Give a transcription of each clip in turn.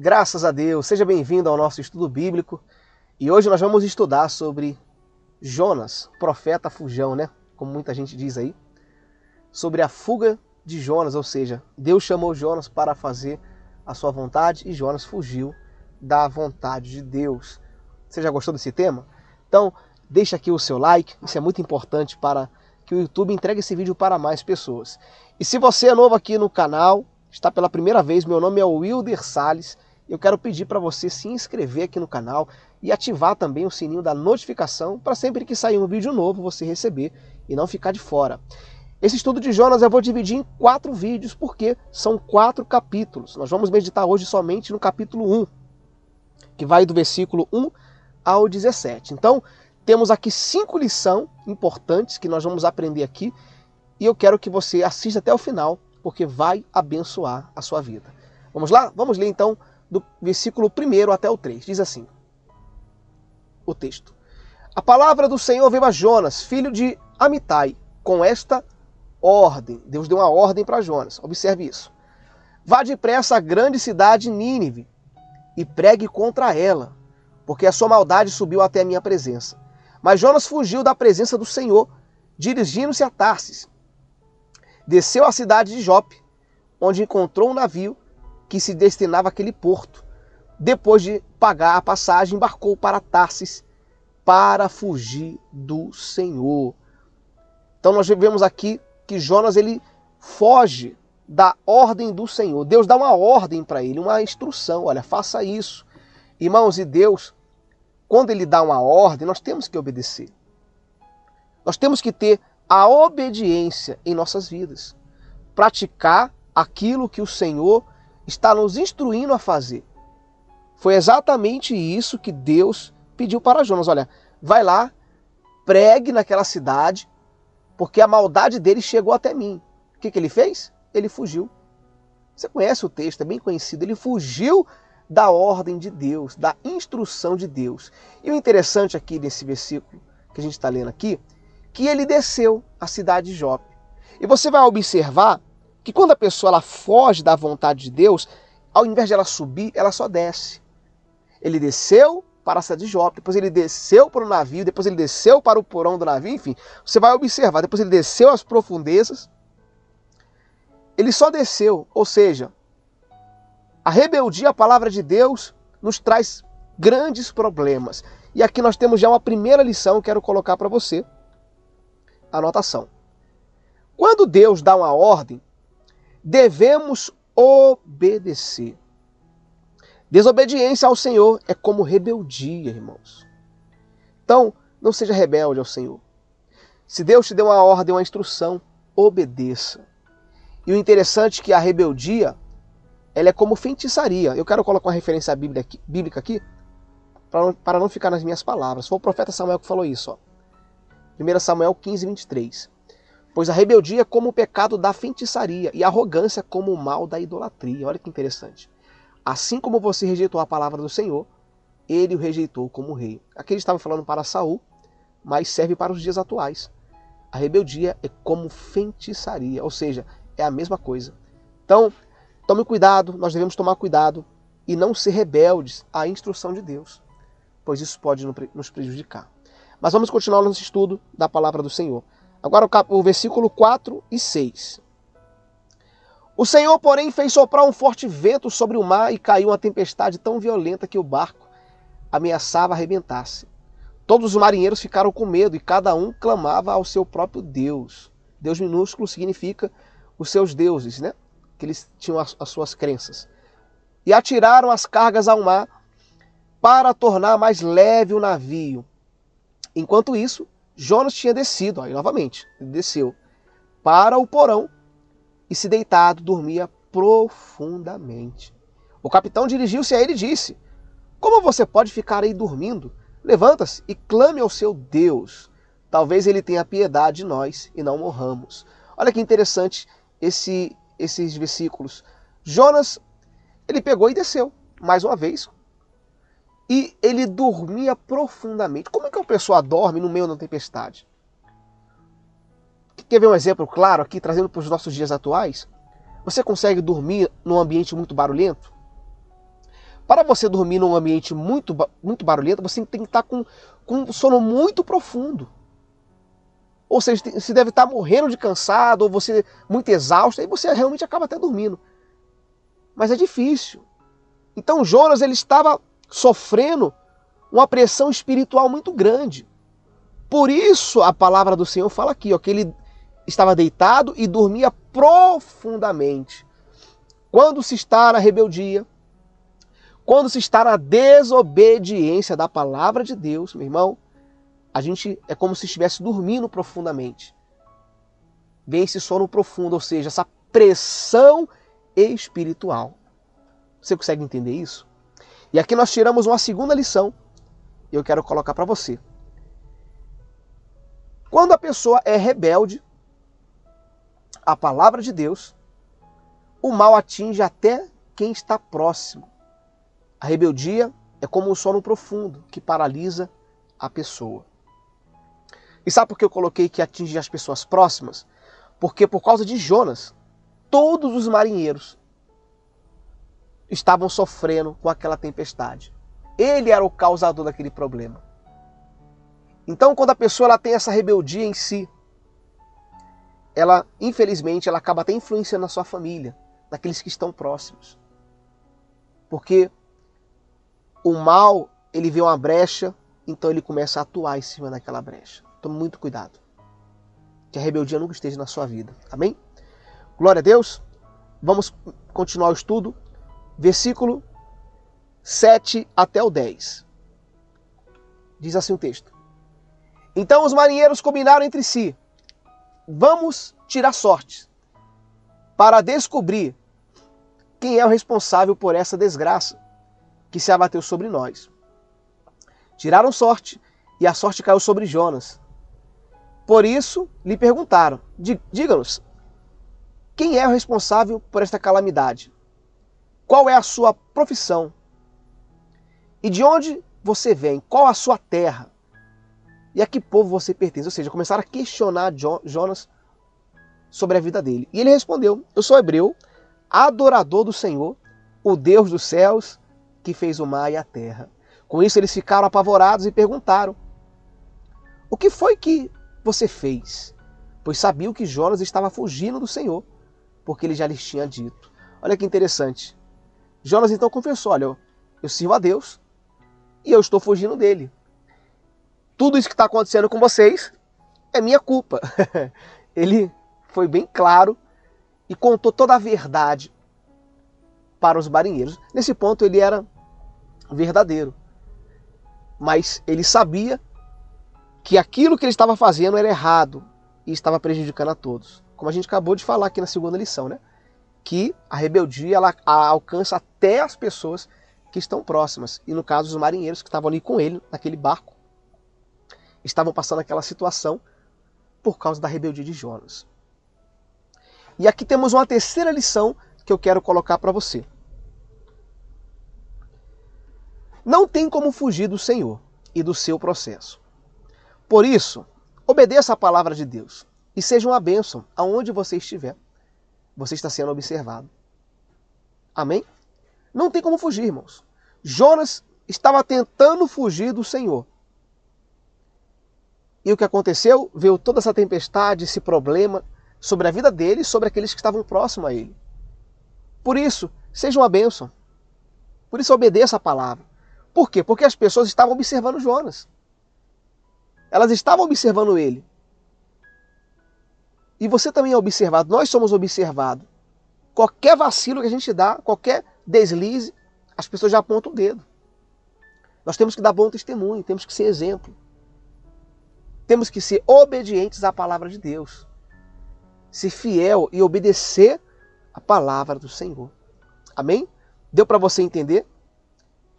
Graças a Deus, seja bem-vindo ao nosso estudo bíblico. E hoje nós vamos estudar sobre Jonas, profeta fujão, né? Como muita gente diz aí. Sobre a fuga de Jonas, ou seja, Deus chamou Jonas para fazer a sua vontade e Jonas fugiu da vontade de Deus. Você já gostou desse tema? Então, deixa aqui o seu like, isso é muito importante para que o YouTube entregue esse vídeo para mais pessoas. E se você é novo aqui no canal, está pela primeira vez, meu nome é Wilder Salles, eu quero pedir para você se inscrever aqui no canal e ativar também o sininho da notificação para sempre que sair um vídeo novo você receber e não ficar de fora. Esse estudo de Jonas eu vou dividir em 4 vídeos porque são 4 capítulos. Nós vamos meditar hoje somente no capítulo 1, que vai do versículo 1 ao 17. Então, temos aqui 5 lições importantes que nós vamos aprender aqui e eu quero que você assista até o final, porque vai abençoar a sua vida. Vamos lá? Vamos ler então do versículo 1 até o 3. Diz assim o texto. A palavra do Senhor veio a Jonas, filho de Amitai, com esta ordem. Deus deu uma ordem para Jonas. Observe isso. Vá depressa à grande cidade Nínive e pregue contra ela, porque a sua maldade subiu até a minha presença. Mas Jonas fugiu da presença do Senhor, dirigindo-se a Tarsis. Desceu à cidade de Jope, onde encontrou um navio que se destinava àquele porto. Depois de pagar a passagem, embarcou para Tarsis para fugir do Senhor. Então nós vemos aqui que Jonas ele foge da ordem do Senhor. Deus dá uma ordem para ele, uma instrução. Olha, faça isso. Irmãos, e Deus, quando ele dá uma ordem, nós temos que obedecer. Nós temos que ter a obediência em nossas vidas. Praticar aquilo que o Senhor está nos instruindo a fazer. Foi exatamente isso que Deus pediu para Jonas. Olha, vai lá, pregue naquela cidade, porque a maldade dele chegou até mim. O que ele fez? Ele fugiu. Você conhece o texto, é bem conhecido. Ele fugiu da ordem de Deus, da instrução de Deus. E o interessante aqui nesse versículo que a gente está lendo aqui, que ele desceu à cidade de Jope. E você vai observar que quando a pessoa ela foge da vontade de Deus, ao invés de ela subir, ela só desce. Ele desceu para a cidade de Jope, depois ele desceu para o navio, depois ele desceu para o porão do navio, enfim, você vai observar, depois ele desceu às profundezas. Ele só desceu, ou seja, a rebeldia à palavra de Deus nos traz grandes problemas. E aqui nós temos já uma primeira lição que eu quero colocar para você. Anotação. Quando Deus dá uma ordem, devemos obedecer. Desobediência ao Senhor é como rebeldia, irmãos. Então, não seja rebelde ao Senhor. Se Deus te deu uma ordem, uma instrução, obedeça. E o interessante é que a rebeldia, ela é como feitiçaria. Eu quero colocar uma referência bíblica aqui, para não ficar nas minhas palavras. Foi o profeta Samuel que falou isso. 1 Samuel 15, 23. Pois a rebeldia é como o pecado da feitiçaria e a arrogância como o mal da idolatria. Olha que interessante. Assim como você rejeitou a palavra do Senhor, ele o rejeitou como rei. Aqui ele estava falando para Saul, mas serve para os dias atuais. A rebeldia é como feitiçaria, ou seja, é a mesma coisa. Então, tome cuidado, nós devemos tomar cuidado e não ser rebeldes à instrução de Deus, pois isso pode nos prejudicar. Mas vamos continuar nosso estudo da palavra do Senhor. Agora o versículo 4 e 6. O Senhor, porém, fez soprar um forte vento sobre o mar e caiu uma tempestade tão violenta que o barco ameaçava arrebentar-se. Todos os marinheiros ficaram com medo e cada um clamava ao seu próprio Deus. Deus minúsculo significa os seus deuses, né? Que eles tinham as suas crenças. E atiraram as cargas ao mar para tornar mais leve o navio. Enquanto isso, Jonas tinha descido, aí novamente, ele desceu para o porão e se deitado dormia profundamente. O capitão dirigiu-se a ele e disse: como você pode ficar aí dormindo? Levanta-se e clame ao seu Deus. Talvez ele tenha piedade de nós e não morramos. Olha que interessante esses versículos. Jonas, ele pegou e desceu, mais uma vez, e ele dormia profundamente. Como é que uma pessoa dorme no meio da tempestade? Quer ver um exemplo claro aqui, trazendo para os nossos dias atuais? Você consegue dormir num ambiente muito barulhento? Para você dormir num ambiente muito barulhento, você tem que estar com um sono muito profundo. Ou seja, você deve estar morrendo de cansado, ou você muito exausto, aí você realmente acaba até dormindo. Mas é difícil. Então Jonas, ele estava sofrendo uma pressão espiritual muito grande. Por isso a palavra do Senhor fala aqui, ó, que ele estava deitado e dormia profundamente. Quando se está na rebeldia, quando se está na desobediência da palavra de Deus, meu irmão, a gente é como se estivesse dormindo profundamente. Vem esse sono profundo, ou seja, essa pressão espiritual. Você consegue entender isso? E aqui nós tiramos uma segunda lição, e eu quero colocar para você. Quando a pessoa é rebelde à palavra de Deus, o mal atinge até quem está próximo. A rebeldia é como um sono profundo que paralisa a pessoa. E sabe por que eu coloquei que atinge as pessoas próximas? Porque por causa de Jonas, todos os marinheiros estavam sofrendo com aquela tempestade. Ele era o causador daquele problema. Então, quando a pessoa ela tem essa rebeldia em si, ela, infelizmente, ela acaba até influenciando a sua família, naqueles que estão próximos. Porque o mal, ele vê uma brecha, então ele começa a atuar em cima daquela brecha. Tome muito cuidado. Que a rebeldia nunca esteja na sua vida. Amém? Glória a Deus. Vamos continuar o estudo. Versículo 7 até o 10. Diz assim o texto. Então os marinheiros combinaram entre si. Vamos tirar sorte para descobrir quem é o responsável por essa desgraça que se abateu sobre nós. Tiraram sorte e a sorte caiu sobre Jonas. Por isso lhe perguntaram, diga-nos, quem é o responsável por esta calamidade? Qual é a sua profissão? E de onde você vem? Qual a sua terra? E a que povo você pertence? Ou seja, começaram a questionar Jonas sobre a vida dele. E ele respondeu, eu sou hebreu, adorador do Senhor, o Deus dos céus, que fez o mar e a terra. Com isso eles ficaram apavorados e perguntaram, o que foi que você fez? Pois sabiam que Jonas estava fugindo do Senhor, porque ele já lhes tinha dito. Olha que interessante. Jonas então confessou, olha, eu sirvo a Deus e eu estou fugindo dele. Tudo isso que está acontecendo com vocês é minha culpa. Ele foi bem claro e contou toda a verdade para os marinheiros. Nesse ponto ele era verdadeiro. Mas ele sabia que aquilo que ele estava fazendo era errado e estava prejudicando a todos. Como a gente acabou de falar aqui na segunda lição, né? Que a rebeldia ela alcança até as pessoas que estão próximas. E no caso, os marinheiros que estavam ali com ele, naquele barco, estavam passando aquela situação por causa da rebeldia de Jonas. E aqui temos uma terceira lição que eu quero colocar para você. Não tem como fugir do Senhor e do seu processo. Por isso, obedeça a palavra de Deus e seja uma bênção aonde você estiver. Você está sendo observado. Amém? Não tem como fugir, irmãos. Jonas estava tentando fugir do Senhor. E o que aconteceu? Veio toda essa tempestade, esse problema sobre a vida dele e sobre aqueles que estavam próximos a ele. Por isso, seja uma bênção. Por isso, obedeça a palavra. Por quê? Porque as pessoas estavam observando Jonas. Elas estavam observando ele. E você também é observado. Nós somos observados. Qualquer vacilo que a gente dá, qualquer deslize, as pessoas já apontam o dedo. Nós temos que dar bom testemunho, temos que ser exemplo. Temos que ser obedientes à palavra de Deus. Ser fiel e obedecer a palavra do Senhor. Amém? Deu para você entender?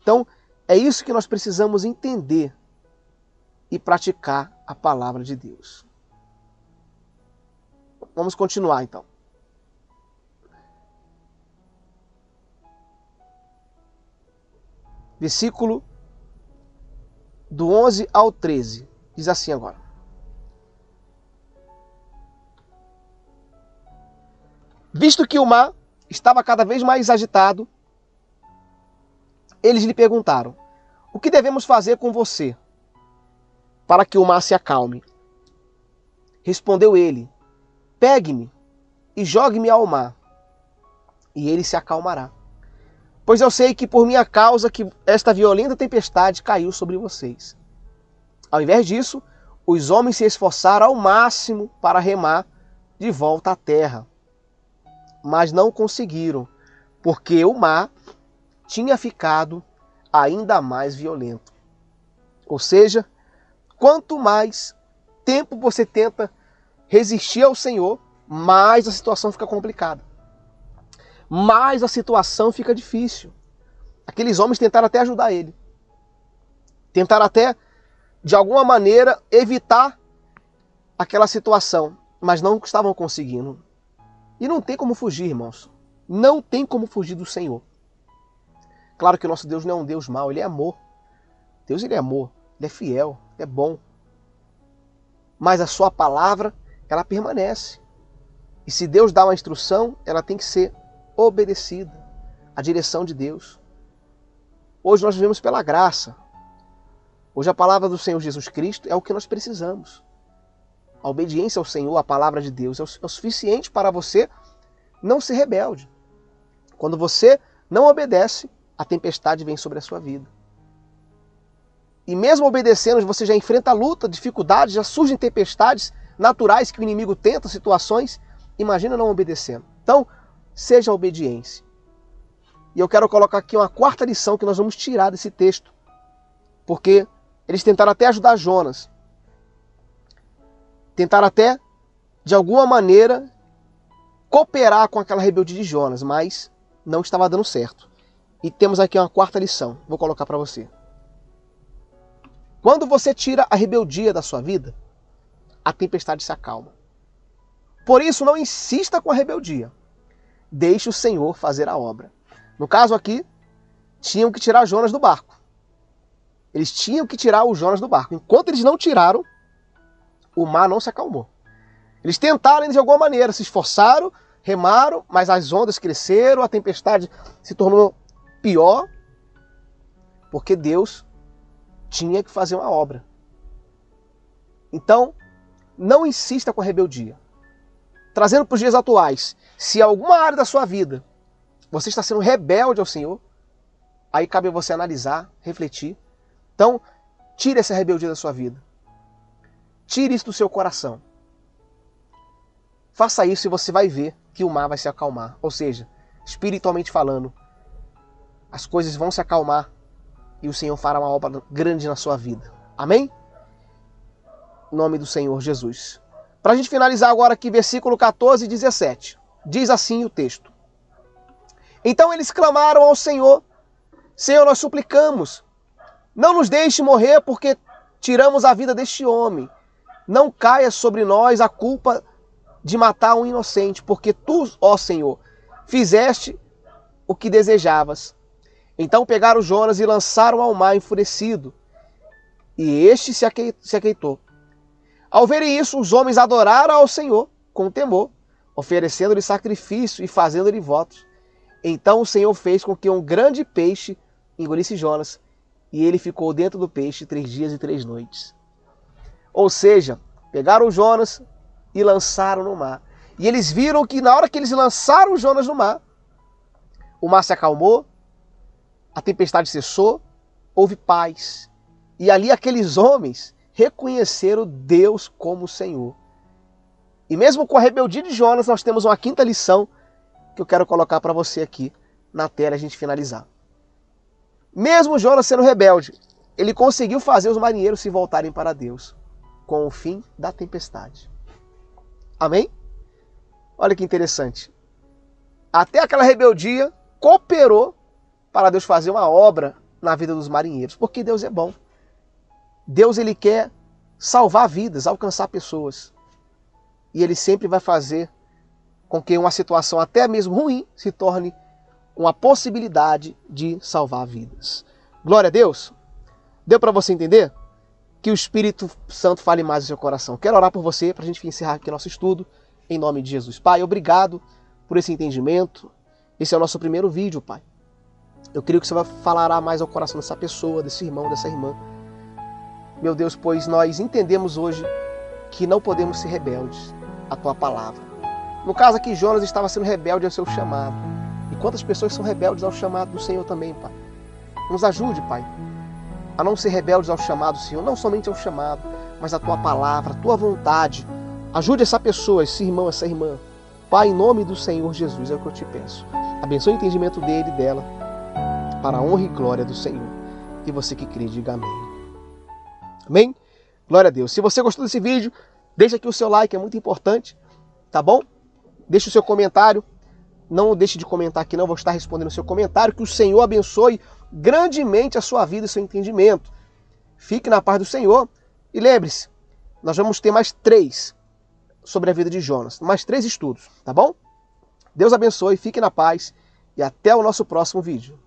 Então, é isso que nós precisamos entender e praticar a palavra de Deus. Vamos continuar então. Versículo do 11 ao 13. Diz assim agora. Visto que o mar estava cada vez mais agitado, eles lhe perguntaram: o que devemos fazer com você para que o mar se acalme? Respondeu ele: pegue-me e jogue-me ao mar, e ele se acalmará. Pois eu sei que por minha causa que esta violenta tempestade caiu sobre vocês. Ao invés disso, os homens se esforçaram ao máximo para remar de volta à terra, mas não conseguiram, porque o mar tinha ficado ainda mais violento. Ou seja, quanto mais tempo você tenta resistir ao Senhor, mais a situação fica complicada. Mais a situação fica difícil. Aqueles homens tentaram até ajudar ele. Tentaram até, de alguma maneira, evitar aquela situação, mas não estavam conseguindo. E não tem como fugir, irmãos. Não tem como fugir do Senhor. Claro que o nosso Deus não é um Deus mau, Ele é amor. Deus, Ele é amor, Ele é fiel, Ele é bom. Mas a sua palavra, ela permanece. E se Deus dá uma instrução, ela tem que ser obedecida. A direção de Deus. Hoje nós vivemos pela graça. Hoje a palavra do Senhor Jesus Cristo é o que nós precisamos. A obediência ao Senhor, a palavra de Deus, é o suficiente para você não ser rebelde. Quando você não obedece, a tempestade vem sobre a sua vida. E mesmo obedecendo, você já enfrenta luta, dificuldades, já surgem tempestades naturais que o inimigo tenta, situações. Imagina não obedecendo. Então, seja a obediência. E eu quero colocar aqui uma quarta lição que nós vamos tirar desse texto. Porque eles tentaram até ajudar Jonas. Tentaram até, de alguma maneira, cooperar com aquela rebeldia de Jonas, mas não estava dando certo. E temos aqui uma quarta lição, vou colocar para você. Quando você tira a rebeldia da sua vida, a tempestade se acalma. Por isso, não insista com a rebeldia. Deixe o Senhor fazer a obra. No caso aqui, tinham que tirar Jonas do barco. Eles tinham que tirar o Jonas do barco. Enquanto eles não tiraram, o mar não se acalmou. Eles tentaram de alguma maneira, se esforçaram, remaram, mas as ondas cresceram, a tempestade se tornou pior, porque Deus tinha que fazer uma obra. Então, não insista com a rebeldia. Trazendo para os dias atuais, se alguma área da sua vida você está sendo rebelde ao Senhor, aí cabe a você analisar, refletir. Então, tire essa rebeldia da sua vida. Tire isso do seu coração. Faça isso e você vai ver que o mar vai se acalmar. Ou seja, espiritualmente falando, as coisas vão se acalmar e o Senhor fará uma obra grande na sua vida. Amém? Em nome do Senhor Jesus. Para a gente finalizar agora aqui, versículo 14 e 17. Diz assim o texto. Então eles clamaram ao Senhor: Senhor, nós suplicamos, não nos deixe morrer porque tiramos a vida deste homem. Não caia sobre nós a culpa de matar um inocente, porque tu, ó Senhor, fizeste o que desejavas. Então pegaram Jonas e lançaram ao mar enfurecido, e este se aqueitou. Ao verem isso, os homens adoraram ao Senhor com temor, oferecendo-lhe sacrifício e fazendo-lhe votos. Então o Senhor fez com que um grande peixe engolisse Jonas, e ele ficou dentro do peixe 3 dias e 3 noites. Ou seja, pegaram Jonas e lançaram no mar. E eles viram que na hora que eles lançaram Jonas no mar, o mar se acalmou, a tempestade cessou, houve paz. E ali aqueles homens reconheceram Deus como Senhor. E mesmo com a rebeldia de Jonas, nós temos uma quinta lição que eu quero colocar para você aqui na tela, a gente finalizar. Mesmo Jonas sendo rebelde, ele conseguiu fazer os marinheiros se voltarem para Deus, com o fim da tempestade. Amém? Olha que interessante. Até aquela rebeldia cooperou para Deus fazer uma obra na vida dos marinheiros, porque Deus é bom. Deus, ele quer salvar vidas, alcançar pessoas. E ele sempre vai fazer com que uma situação até mesmo ruim se torne uma possibilidade de salvar vidas. Glória a Deus. Deu para você entender? Que o Espírito Santo fale mais no seu coração. Quero orar por você para a gente encerrar aqui nosso estudo, em nome de Jesus. Pai, obrigado por esse entendimento. Esse é o nosso primeiro vídeo, Pai. Eu creio que você vai falar mais ao coração dessa pessoa, desse irmão, dessa irmã. Meu Deus, pois nós entendemos hoje que não podemos ser rebeldes à tua palavra. No caso aqui, Jonas estava sendo rebelde ao seu chamado. E quantas pessoas são rebeldes ao chamado do Senhor também, Pai? Nos ajude, Pai, a não ser rebeldes ao chamado, Senhor, não somente ao chamado, mas à tua palavra, à tua vontade. Ajude essa pessoa, esse irmão, essa irmã. Pai, em nome do Senhor Jesus, é o que eu te peço. Abençoe o entendimento dele e dela, para a honra e glória do Senhor. E você que crê, diga amém. Amém? Glória a Deus. Se você gostou desse vídeo, deixa aqui o seu like, é muito importante, tá bom? Deixa o seu comentário. Não deixe de comentar aqui, não vou estar respondendo o seu comentário. Que o Senhor abençoe grandemente a sua vida e seu entendimento. Fique na paz do Senhor. E lembre-se, nós vamos ter mais 3 sobre a vida de Jonas. Mais 3 estudos, tá bom? Deus abençoe, fique na paz e até o nosso próximo vídeo.